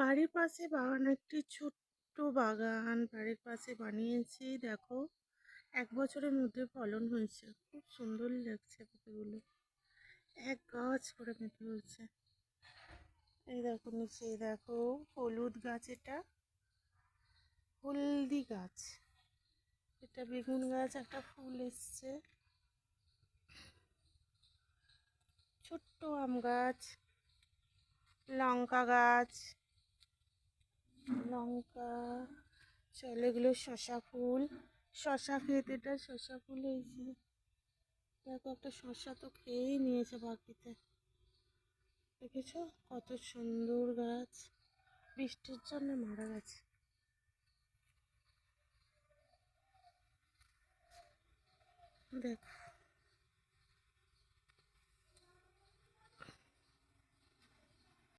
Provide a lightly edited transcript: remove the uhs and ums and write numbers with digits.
বাড়ির পাশে বাগান, একটি ছোট্ট বাগান বাড়ির পাশে বানিয়েছি। দেখো, 1 বছরের মধ্যে ফলন হয়েছে, খুব সুন্দর লাগছে পাতাগুলো, এক গাছ করে মেটে হয়েছে। এই দেখো নিচে, দেখো হলুদ গাছ, এটা হলদি গাছ, এটা বেগুন গাছ, একটা ফুল এসছে, ছোট্ট আম গাছ, লঙ্কা গাছ, লঙ্কা, চলে এগুলো শশা ফুল, শশা খেতে, এটা শশা ফুল হয়েছে। দেখো একটা শশা তো খেয়েই নিয়েছে বাকিতে, দেখেছো কত সুন্দর গাছ, বৃষ্টির জন্য মারা গেছে। দেখো